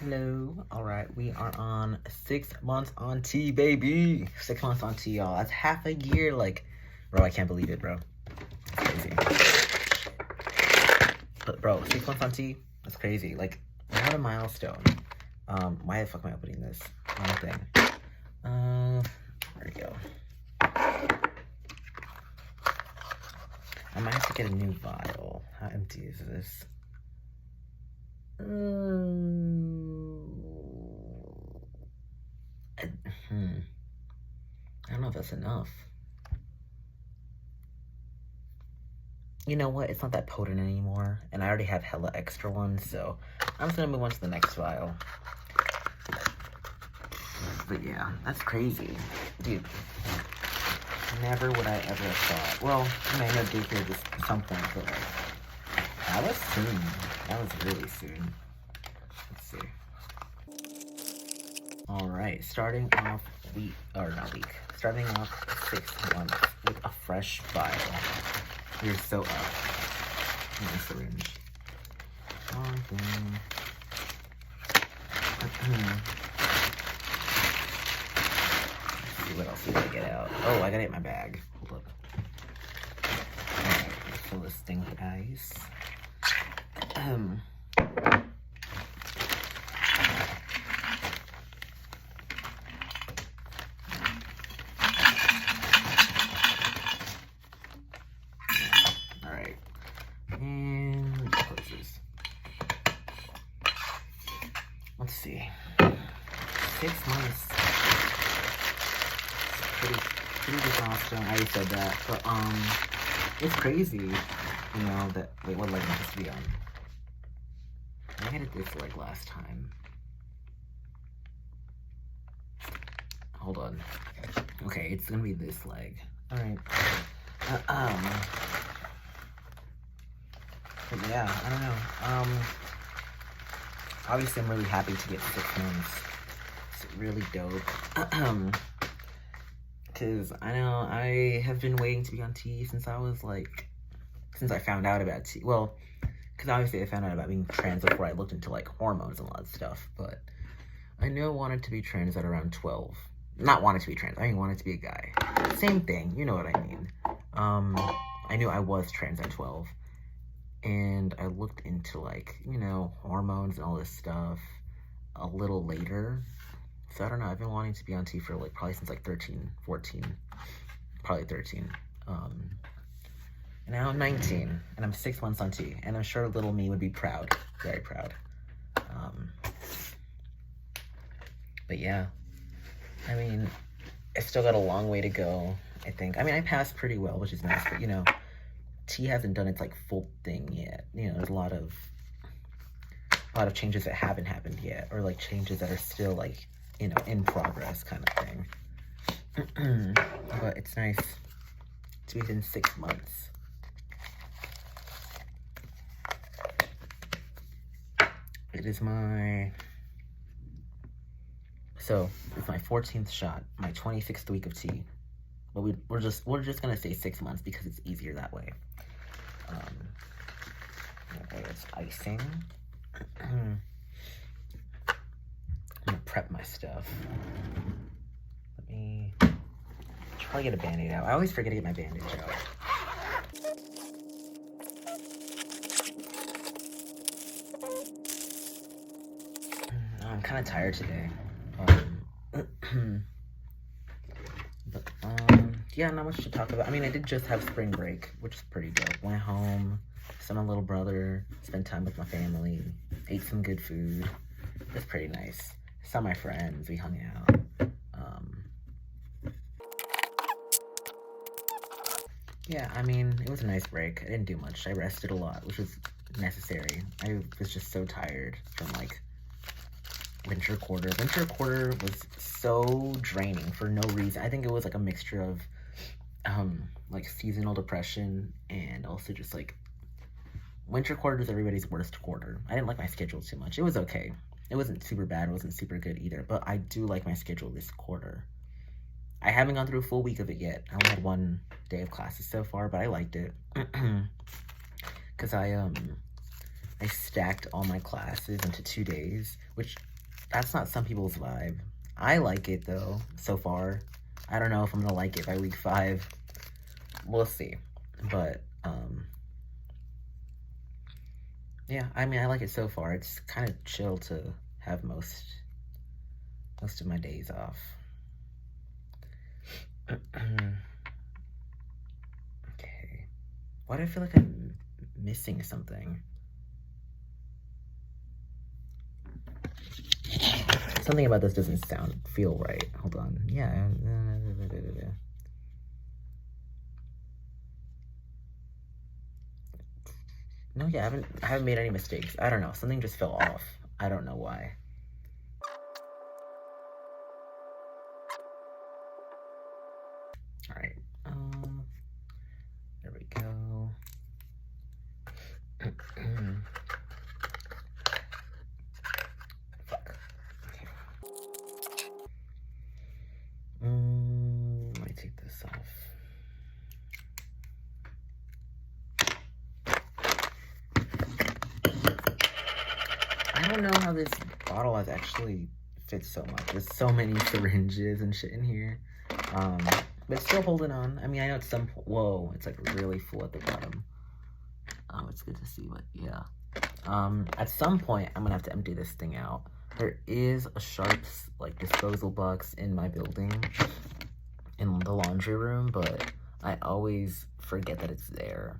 Hello. All right, we are on 6 months on T, baby. 6 months on T, y'all. That's half a year. Like, bro, I can't believe it, bro. That's crazy. But bro, 6 months on T, that's crazy. Like, what a milestone. Why the fuck am I opening this? Wrong thing. There we go. I might have to get a new vial. How empty is this? I don't know if that's enough. You know what? It's not that potent anymore, and I already have hella extra ones, so I'm just gonna move on to the next vial. But yeah, that's crazy. Dude, never would I ever have thought. Well, I mean, I know daycare just at some point, but like, that was soon. That was really soon. Let's see. Alright, starting off starting off 6 months with a fresh vial. You're so up. Nice syringe. Let's see what else we gotta get out. Oh, I gotta get my bag. Hold up. Alright, let's fill this thing with ice. Alright. And close this. Let's see. 6 months. Pretty good milestone. I already said that. But it's crazy, you know, that wait, what leg am I supposed to be on? I had it this leg last time. Hold on. Okay, it's gonna be this leg. Alright. But yeah, I don't know. Obviously I'm really happy to get 6 months. It's really dope. Cause I know I have been waiting to be on T since I found out about T. Well, cause obviously I found out about being trans before I looked into like hormones and all that stuff, but I knew I wanted to be trans at around 12. Not wanted to be trans, I mean wanted to be a guy. Same thing, you know what I mean. I knew I was trans at 12. And I looked into like, you know, hormones and all this stuff a little later. So I don't know, I've been wanting to be on T for like probably since like 13, 14, probably 13. And now I'm 19 and I'm 6 months on T, and I'm sure little me would be proud, very proud. But yeah, I mean, I still got a long way to go, I think. I mean, I passed pretty well, which is nice, but you know, T hasn't done its like full thing yet. You know, there's a lot of changes that haven't happened yet, or like changes that are still like, you know, in progress kind of thing. But it's nice to be within 6 months. It is my, so it's my 14th shot, my 26th week of T. But we're just gonna say 6 months because it's easier that way. There's icing. I'm gonna prep my stuff. Let me probably get a Band-Aid out. I always forget to get my Band-Aid out. I'm kind of tired today. But yeah, not much to talk about. I mean, I did just have spring break, which is pretty dope. Went home, saw my little brother, spent time with my family, ate some good food. It was pretty nice. Saw my friends, we hung out. Yeah, I mean, it was a nice break. I didn't do much. I rested a lot, which was necessary. I was just so tired from like winter quarter. Winter quarter was so draining for no reason. I think it was like a mixture of like seasonal depression and also just like winter quarter is everybody's worst quarter. I didn't like my schedule too much. It was okay. It wasn't super bad. It wasn't super good either. But I do like my schedule this quarter. I haven't gone through a full week of it yet. I only had 1 day of classes so far, but I liked it. Because I stacked all my classes into 2 days, which That's not some people's vibe. I like it though, so far. I don't know if I'm gonna like it by week 5. We'll see. But, yeah, I mean, I like it so far. It's kind of chill to have most of my days off. Okay. Why do I feel like I'm missing something? Something about this doesn't feel right. Hold on. Yeah. No, yeah, I haven't made any mistakes. I don't know. Something just fell off. I don't know why. All right. There we go. Fuck. Okay. Let me take this off. I don't know how this bottle has actually fit so much. There's so many syringes and shit in here. But still holding on. I mean, I know at some point, whoa, it's like really full at the bottom. It's good to see, but yeah. At some point, I'm gonna have to empty this thing out. There is a Sharps, like, disposal box in my building, in the laundry room, but I always forget that it's there.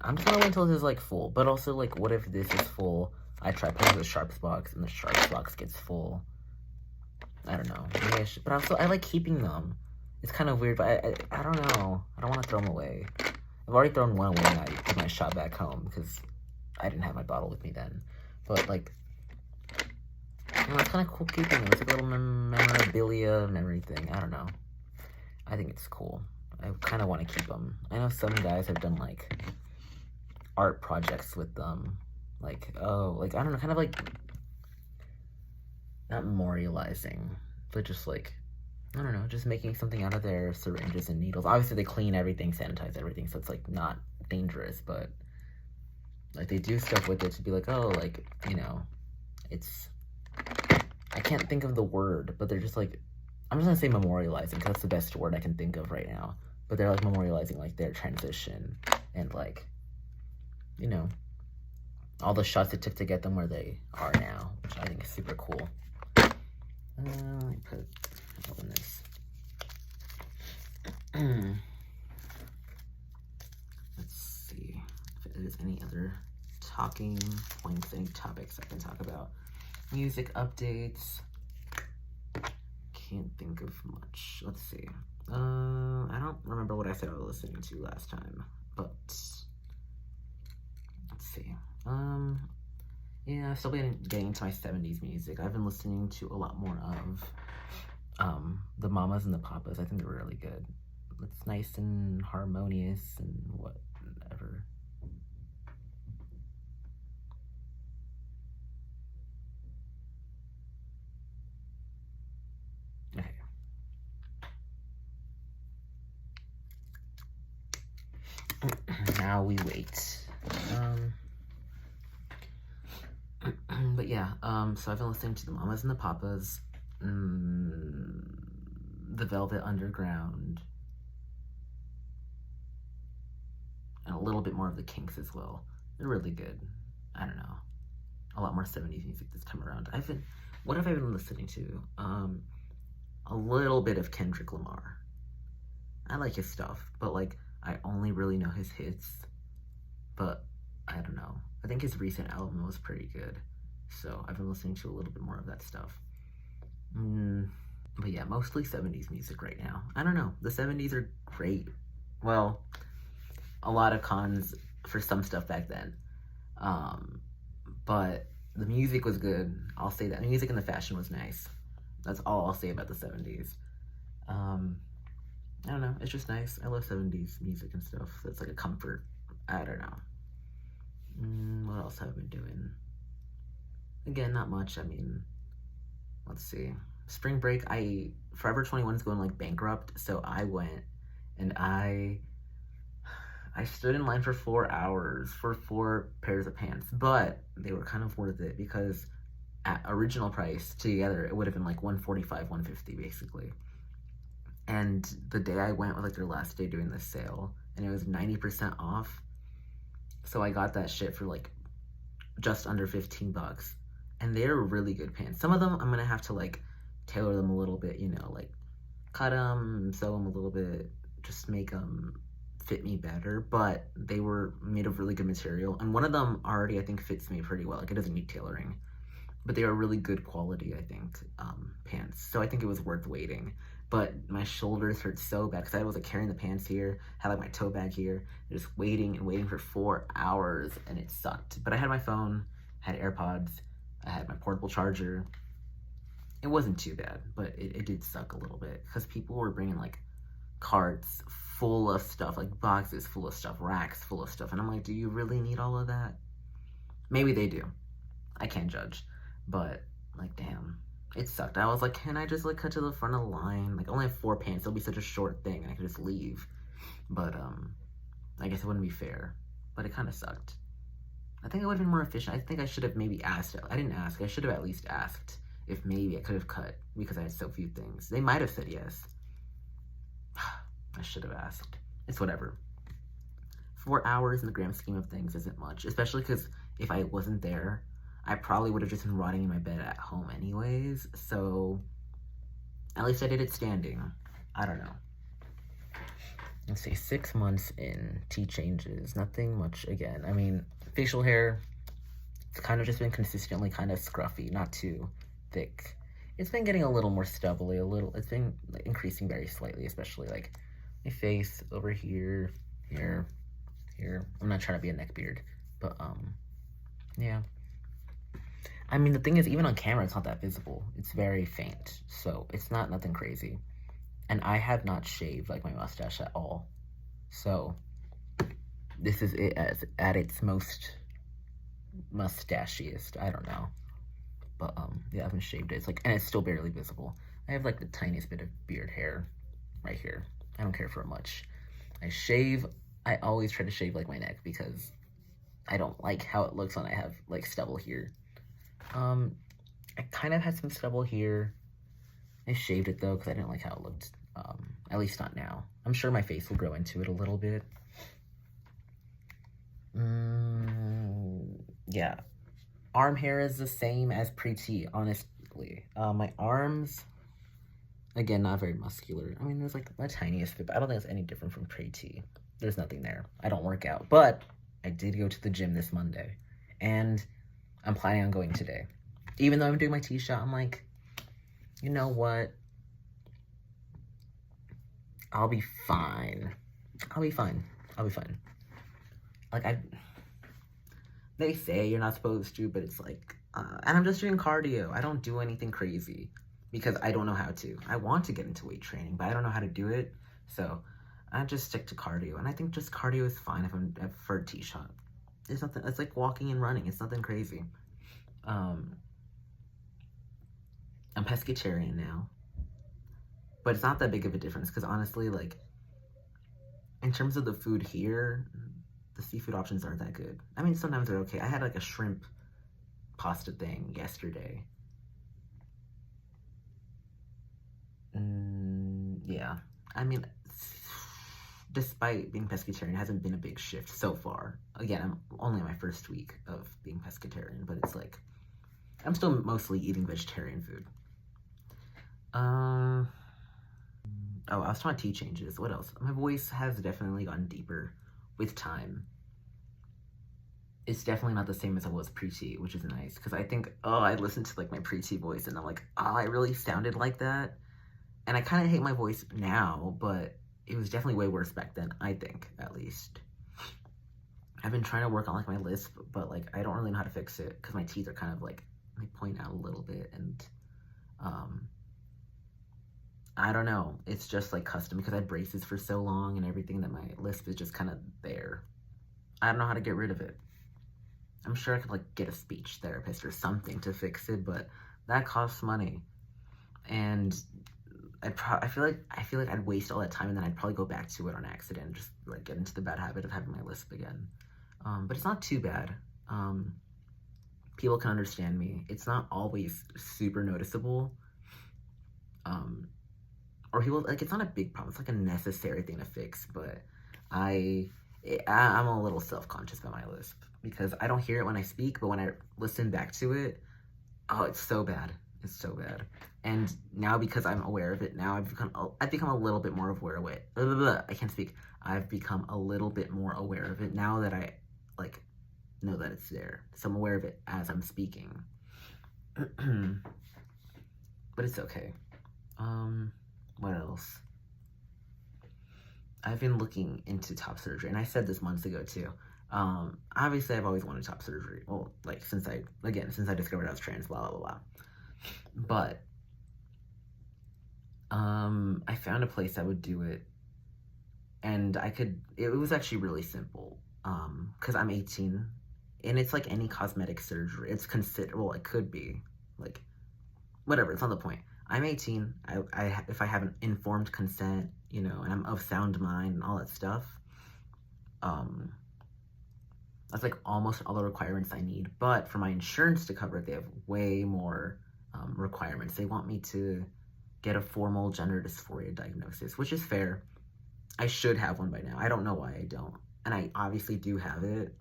I'm just gonna wait until this is, like, full. But also, like, what if this is full? I try putting the Sharps box, and the Sharps box gets full. I don't know. Maybe I should, but also, I like keeping them. It's kind of weird, but I don't know. I don't want to throw them away. I've already thrown one away when I took my shot back home, because I didn't have my bottle with me then. But, like, you know, it's kind of cool keeping them. It's like a little memorabilia memory thing. I don't know. I think it's cool. I kind of want to keep them. I know some guys have done, like, art projects with them. Like, oh, like, I don't know, kind of like, not memorializing, but just like, I don't know, just making something out of their syringes and needles. Obviously, they clean everything, sanitize everything, so it's, like, not dangerous, but, like, they do stuff with it to be like, oh, like, you know, it's, I can't think of the word, but they're just, like, I'm just gonna say memorializing, because that's the best word I can think of right now, but they're, like, memorializing, like, their transition, and, like, you know, all the shots it took to get them where they are now, which I think is super cool. Let me open this. Let's see if there's any other talking points, any topics I can talk about. Music updates. Can't think of much. Let's see. I don't remember what I said I was listening to last time, but let's see. Yeah, I've still been getting into my 70s music. I've been listening to a lot more of the Mamas and the Papas. I think they're really good. It's nice and harmonious and whatever. Okay. Now we wait. But yeah, so I've been listening to the Mamas and the Papas, the Velvet Underground, and a little bit more of the Kinks as well. They're really good. I don't know. A lot more 70s music that's come around. What have I been listening to? A little bit of Kendrick Lamar. I like his stuff, but, like, I only really know his hits. But I don't know. I think his recent album was pretty good. So I've been listening to a little bit more of that stuff. But yeah, mostly 70s music right now. I don't know. The 70s are great. Well, a lot of cons for some stuff back then. But the music was good. I'll say that. The music and the fashion was nice. That's all I'll say about the 70s. I don't know. It's just nice. I love 70s music and stuff. That's like a comfort. I don't know. What else have I been doing? Again, not much. I mean, let's see. Spring break, Forever 21 is going, like, bankrupt, so I went and I stood in line for 4 hours for 4 pairs of pants, but they were kind of worth it because at original price together, it would have been like $145, $150 basically. And the day I went was like their last day doing this sale, and it was 90% off. So I got that shit for like just under $15. And they're really good pants. Some of them I'm gonna have to like tailor them a little bit, you know, like cut them, sew them a little bit, just make them fit me better. But they were made of really good material, and one of them already I think fits me pretty well. Like it doesn't need tailoring, but they are really good quality, I think, pants. So I think it was worth waiting. But my shoulders hurt so bad because I was like carrying the pants here, had like my tote bag here, just waiting and waiting for 4 hours, and it sucked. But I had my phone, had AirPods, I had my portable charger. It wasn't too bad, but it did suck a little bit because people were bringing like carts full of stuff, like boxes full of stuff, racks full of stuff. And I'm like, do you really need all of that? Maybe they do. I can't judge. But like, damn, it sucked. I was like, can I just like cut to the front of the line? Like, I only have 4 pants. It'll be such a short thing and I could just leave. But I guess it wouldn't be fair. But it kind of sucked. I think I would have been more efficient. I think I should have maybe asked. I didn't ask. I should have at least asked if maybe I could have cut because I had so few things. They might have said yes. I should have asked. It's whatever. 4 hours in the grand scheme of things isn't much, especially because if I wasn't there, I probably would have just been rotting in my bed at home anyways. So at least I did it standing. I don't know. Let's see, 6 months in, tea changes, nothing much again. I mean, facial hair, it's kind of just been consistently kind of scruffy, not too thick. It's been getting a little more stubbly, it's been like increasing very slightly, especially like my face over here, here. I'm not trying to be a neckbeard, but yeah. I mean, the thing is, even on camera, it's not that visible. It's very faint, so it's not nothing crazy. And I have not shaved like my mustache at all. So this is it at its most mustachiest. I don't know. But yeah, I haven't shaved it. It's like, and it's still barely visible. I have like the tiniest bit of beard hair right here. I don't care for it much. I always try to shave like my neck because I don't like how it looks when I have like stubble here. I kind of had some stubble here. I shaved it though because I didn't like how it looked. At least not now. I'm sure my face will grow into it a little bit. Yeah. Arm hair is the same as pre-T, honestly. My arms, again, not very muscular. I mean, there's like the tiniest bit, but I don't think it's any different from pre-T. There's nothing there. I don't work out, but I did go to the gym this Monday, and I'm planning on going today. Even though I'm doing my T-shot, I'm like, you know what? I'll be fine. Like, they say you're not supposed to, but it's like, and I'm just doing cardio. I don't do anything crazy because I don't know how to. I want to get into weight training, but I don't know how to do it. So I just stick to cardio. And I think just cardio is fine if I'm for a T-shot. It's nothing, it's like walking and running. It's nothing crazy. I'm pescatarian now. But it's not that big of a difference because honestly, like, in terms of the food here, the seafood options aren't that good. I mean, sometimes they're okay. I had like a shrimp pasta thing yesterday. Yeah. I mean, despite being pescatarian, it hasn't been a big shift so far. Again, I'm only in my first week of being pescatarian, but it's like, I'm still mostly eating vegetarian food. Oh, I was talking about tea changes. What else? My voice has definitely gotten deeper with time. It's definitely not the same as it was pre-T, which is nice. Because I think, I listened to like my pre-T voice and I'm like, I really sounded like that. And I kind of hate my voice now, but it was definitely way worse back then, I think, at least. I've been trying to work on like my lisp, but like I don't really know how to fix it because my teeth are kind of like, they point out a little bit, and I don't know. It's just like custom because I had braces for so long and everything that my lisp is just kind of there. I don't know how to get rid of it. I'm sure I could like get a speech therapist or something to fix it, but that costs money. And I feel like I'd waste all that time and then I'd probably go back to it on accident and just like get into the bad habit of having my lisp again. But it's not too bad. people can understand me. It's not always super noticeable. Or people, like, it's not a big problem. It's like a necessary thing to fix, but I'm a little self-conscious about my lisp because I don't hear it when I speak, but when I listen back to it, oh, it's so bad. It's so bad. And now because I'm aware of it, now I've become a little bit more aware of it. Blah, blah, blah. I can't speak. I've become a little bit more aware of it now that I, like, know that it's there. So I'm aware of it as I'm speaking. But it's okay. What else? I've been looking into top surgery, and I said this months ago too. Obviously I've always wanted top surgery. Well, like, since I discovered I was trans, blah, blah, blah. But, I found a place that would do it, and it was actually really simple, because I'm 18, and it's like any cosmetic surgery. It's well, it could be, like, whatever, it's not the point. I'm 18, if I have an informed consent, you know, and I'm of sound mind and all that stuff, that's like almost all the requirements I need. But for my insurance to cover it, they have way more requirements. They want me to get a formal gender dysphoria diagnosis, which is fair. I should have one by now. I don't know why I don't. And I obviously do have it.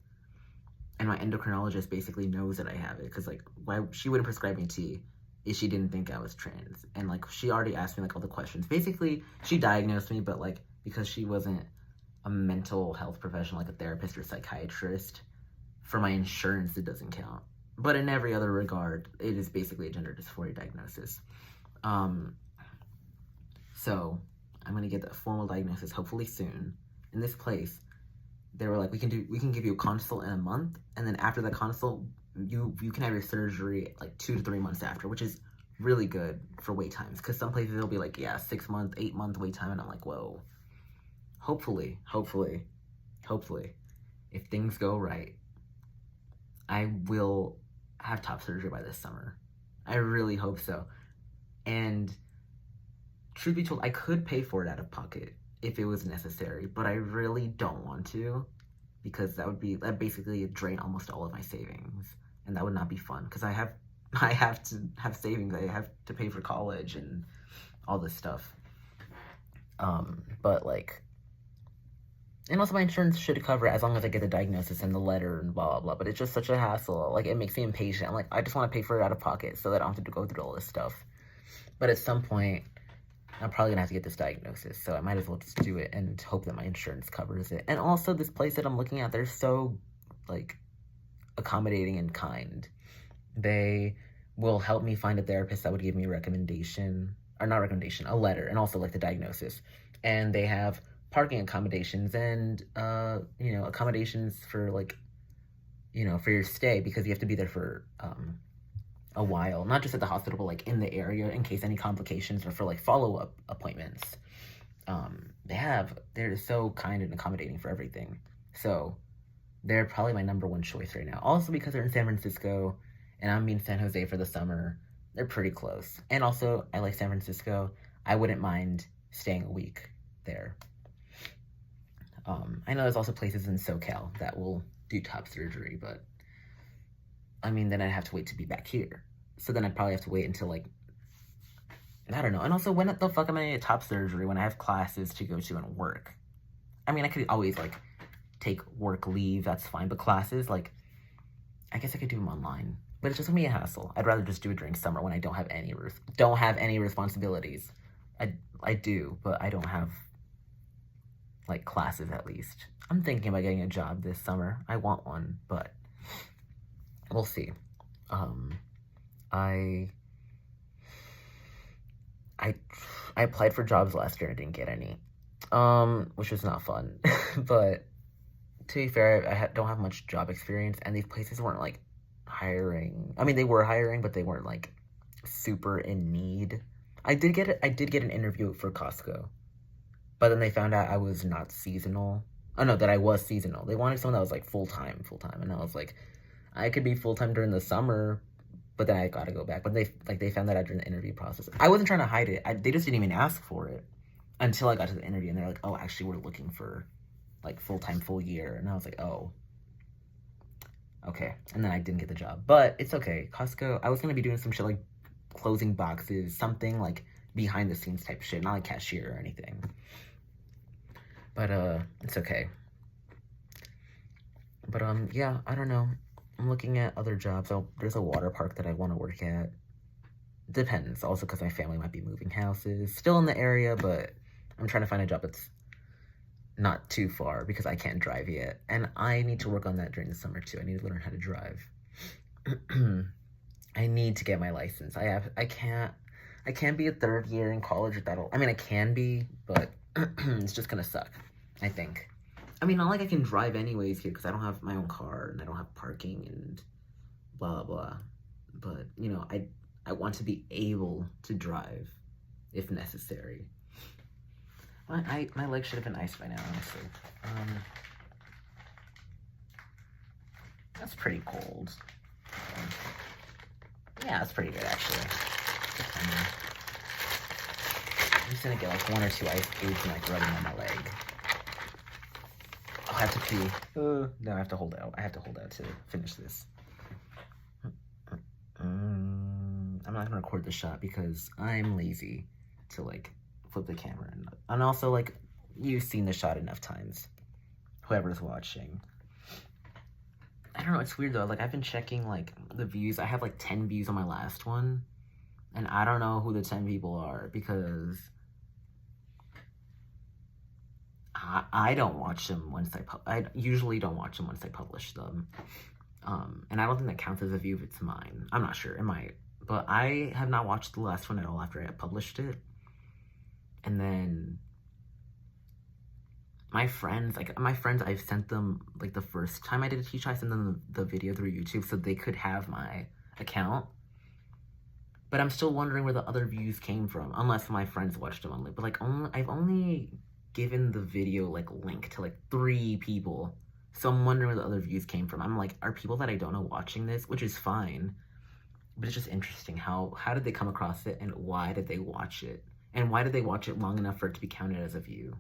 And my endocrinologist basically knows that I have it, because, like, why she wouldn't prescribe me tea if she didn't think I was trans. And, like, she already asked me, like, all the questions. Basically, she diagnosed me, but, like, because she wasn't a mental health professional, like a therapist or psychiatrist, for my insurance, it doesn't count. But in every other regard, it is basically a gender dysphoria diagnosis. So I'm gonna get the formal diagnosis hopefully soon. In this place, they were like, we can give you a consult in a month, and then after the consult, you can have your surgery like 2 to 3 months after, which is really good for wait times. Because some places it'll be like, yeah, 6 month, 8 month wait time, and I'm like, whoa. Hopefully, if things go right, I will have top surgery by this summer. I really hope so. And truth be told, I could pay for it out of pocket if it was necessary, but I really don't want to, because that basically drain almost all of my savings, and that would not be fun, because I have to have savings. I have to pay for college and all this stuff. But, like, and also my insurance should cover it as long as I get the diagnosis and the letter and blah, blah, blah. But it's just such a hassle. Like, it makes me impatient. I'm like, I just want to pay for it out of pocket so that I don't have to go through all this stuff. But at some point, I'm probably going to have to get this diagnosis. So I might as well just do it and hope that my insurance covers it. And also, this place that I'm looking at, they're so, like, accommodating and kind. They will help me find a therapist that would give me a recommendation. Or not recommendation, a letter. And also, like, the diagnosis. And they have parking accommodations and, you know, accommodations for, like, you know, for your stay, because you have to be there for, a while, not just at the hospital, but, like, in the area in case any complications, or for, like, follow-up appointments. They're so kind and accommodating for everything. So they're probably my number one choice right now. Also because they're in San Francisco, and I'm in San Jose for the summer. They're pretty close. And also, I like San Francisco. I wouldn't mind staying a week there. I know there's also places in SoCal that will do top surgery, but I mean, then I'd have to wait to be back here. So then I'd probably have to wait until, like, I don't know. And also, when the fuck am I gonna get top surgery when I have classes to go to and work? I mean, I could always, like, take work leave, that's fine. But classes, like, I guess I could do them online. But it's just gonna be a hassle. I'd rather just do it during summer when I don't have any responsibilities. I do, but I don't have, like, classes at least. I'm thinking about getting a job this summer. I want one, but we'll see. I applied for jobs last year and didn't get any, which was not fun. But to be fair, I don't have much job experience, and these places weren't, like, hiring. I mean, they were hiring, but they weren't, like, super in need. I did get an interview for Costco, but then they found out I was not seasonal. Oh no, that I was seasonal. They wanted someone that was, like, full-time, and I was like, I could be full-time during the summer, but then I gotta go back. But they found that out during the interview process. I wasn't trying to hide it. They just didn't even ask for it until I got to the interview, and they're like, oh, actually, we're looking for, like, full-time, full year. And I was like, oh. Okay, and then I didn't get the job, but it's okay. Costco, I was gonna be doing some shit like closing boxes, something like behind the scenes type shit, not like cashier or anything. But it's okay. But yeah, I don't know. I'm looking at other jobs. There's a water park that I want to work at. Depends, also because my family might be moving houses. Still in the area, but I'm trying to find a job that's not too far because I can't drive yet. And I need to work on that during the summer too. I need to learn how to drive. I need to get my license. I can't be a third year in college without I mean I can be, but it's just gonna suck, I think. I mean, not like I can drive anyways here because I don't have my own car and I don't have parking and blah blah. But you know, I want to be able to drive if necessary. My leg should have been iced by now, honestly. That's pretty cold. Yeah, that's pretty good actually. I'm just gonna get like 1 or 2 ice cubes and like rubbing on my leg. I'll have to pee. No, I have to hold out. I have to hold out to finish this. I'm not gonna record the shot because I'm lazy to like flip the camera, and also like you've seen the shot enough times. Whoever's watching. I don't know, it's weird though. Like I've been checking like the views. I have like 10 views on my last one, and I don't know who the 10 people are because I don't watch them once I usually don't watch them once I publish them. And I don't think that counts as a view if it's mine. I'm not sure, it might. But I have not watched the last one at all after I published it. And then my friends, I've sent them, like the first time I did a teacher, I sent them the video through YouTube so they could have my account. But I'm still wondering where the other views came from, unless my friends watched them only. But like, I've only given the video like link to like 3 people. So I'm wondering where the other views came from. I'm like, are people that I don't know watching this? Which is fine. But it's just interesting, how did they come across it and why did they watch it? And why did they watch it long enough for it to be counted as a view?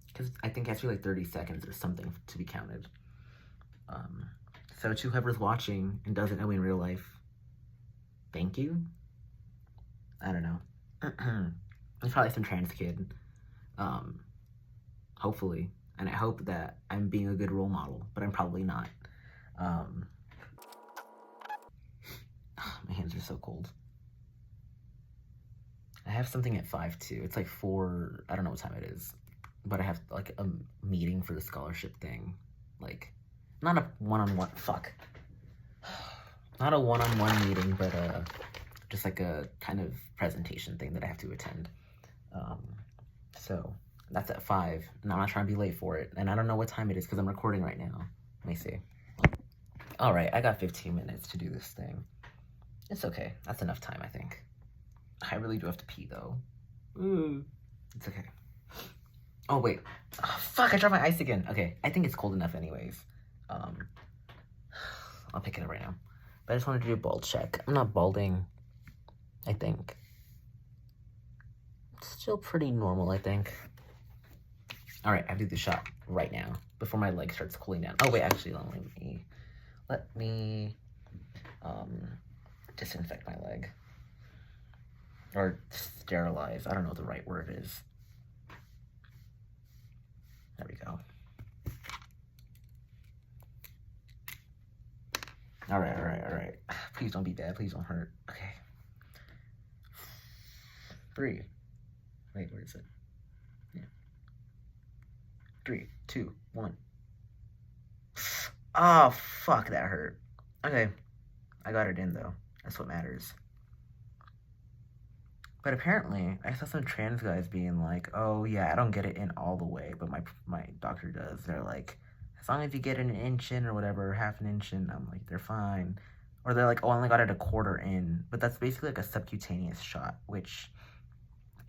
Because I think it has to be like 30 seconds or something to be counted. So to whoever's watching and doesn't know me in real life, thank you. I don't know. There's probably some trans kid. Hopefully. And I hope that I'm being a good role model, but I'm probably not. My hands are so cold. I have something at 5 too. It's like 4, I don't know what time it is. But I have like a meeting for the scholarship thing. Like, not a one-on-one, not a one-on-one meeting, but just like a kind of presentation thing that I have to attend. So that's at 5, and I'm not trying to be late for it. And I don't know what time it is because I'm recording right now. Let me see. All right, I got 15 minutes to do this thing. It's okay. That's enough time, I think. I really do have to pee though. It's okay. Oh wait, oh, fuck, I dropped my ice again. Okay, I think it's cold enough anyways. I'll pick it up right now. But I just wanted to do a bald check. I'm not balding, I think. It's still pretty normal, I think. Alright, I have to do the shot right now before my leg starts cooling down. Oh wait, actually, let me disinfect my leg. Or sterilize, I don't know what the right word is. There we go. Alright. Please don't be bad, please don't hurt. Okay. 3. Wait, where is it? Yeah. 3, 2, 1. Oh, fuck, that hurt. Okay. I got it in, though. That's what matters. But apparently, I saw some trans guys being like, oh, yeah, I don't get it in all the way, but my doctor does. They're like, as long as you get an inch in or whatever, half an inch in, I'm like, they're fine. Or they're like, oh, I only got it a quarter in. But that's basically like a subcutaneous shot, which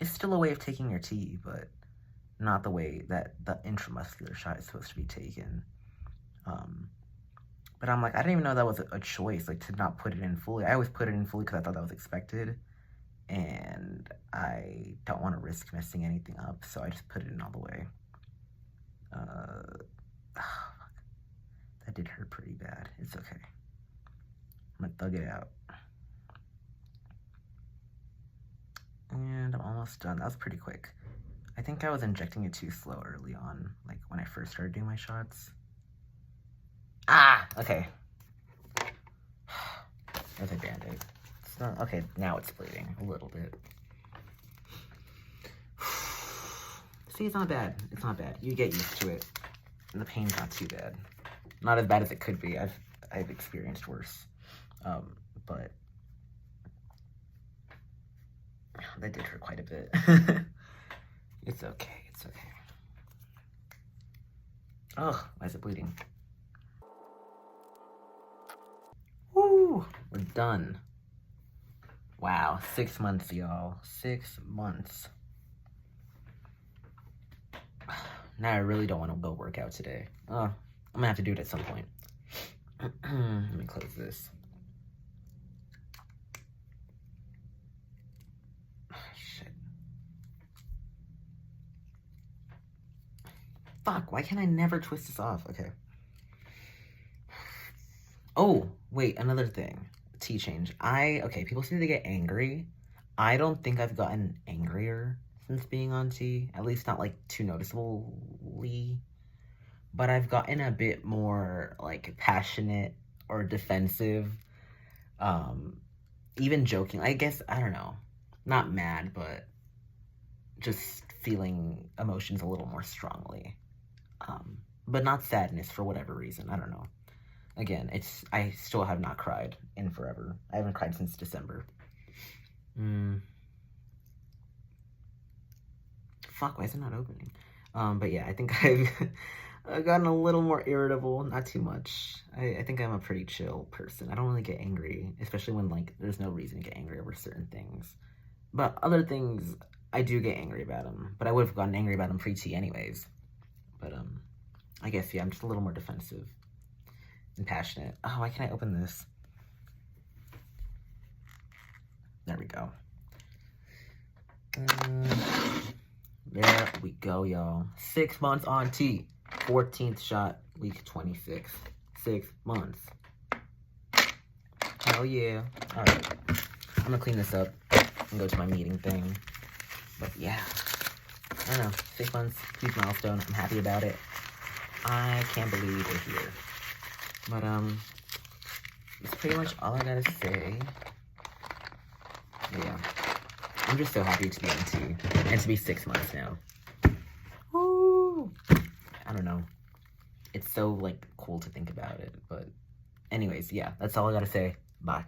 is still a way of taking your tea, but not the way that the intramuscular shot is supposed to be taken. But I'm like, I didn't even know that was a choice, like, to not put it in fully. I always put it in fully because I thought that was expected. And I don't want to risk messing anything up, so I just put it in all the way. did hurt pretty bad. It's okay. I'm gonna thug it out. And I'm almost done. That was pretty quick. I think I was injecting it too slow early on, like when I first started doing my shots. Ah! Okay. That's a band-aid. It's not, okay, now it's bleeding a little bit. See, it's not bad. It's not bad. You get used to it. And the pain's not too bad. Not as bad as it could be. I've experienced worse. But that did hurt quite a bit. It's okay. It's okay. Oh, why is it bleeding? Woo! We're done. Wow, 6 months, y'all. 6 months. Now I really don't want to go work out today. I'm gonna have to do it at some point. Let me close this. Shit. Fuck, why can't I never twist this off? Okay. Oh, wait, another thing. Tea change. Okay, people seem to get angry. I don't think I've gotten angrier since being on tea. At least not, like, too noticeably. But I've gotten a bit more, like, passionate or defensive. Even joking. I guess, I don't know. Not mad, but just feeling emotions a little more strongly. But not sadness for whatever reason. I don't know. Again, I still have not cried in forever. I haven't cried since December. Fuck, why is it not opening? But yeah, I think I've gotten a little more irritable, not too much. I think I'm a pretty chill person. I don't really get angry, especially when, like, there's no reason to get angry over certain things. But other things, I do get angry about them. But I would have gotten angry about them pre-tea anyways. But, I guess, yeah, I'm just a little more defensive and passionate. Oh, why can't I open this? There we go. There we go, y'all. 6 months on tea. 14th shot, week 26. 6 months. Hell yeah. Alright. I'm gonna clean this up and go to my meeting thing. But yeah. I don't know. 6 months, huge milestone. I'm happy about it. I can't believe we're here. But, that's pretty much all I gotta say. Yeah. I'm just so happy to be on tea. And to be 6 months now. Woo! I don't know. It's so, like, cool to think about it. But anyways, yeah. That's all I gotta say. Bye.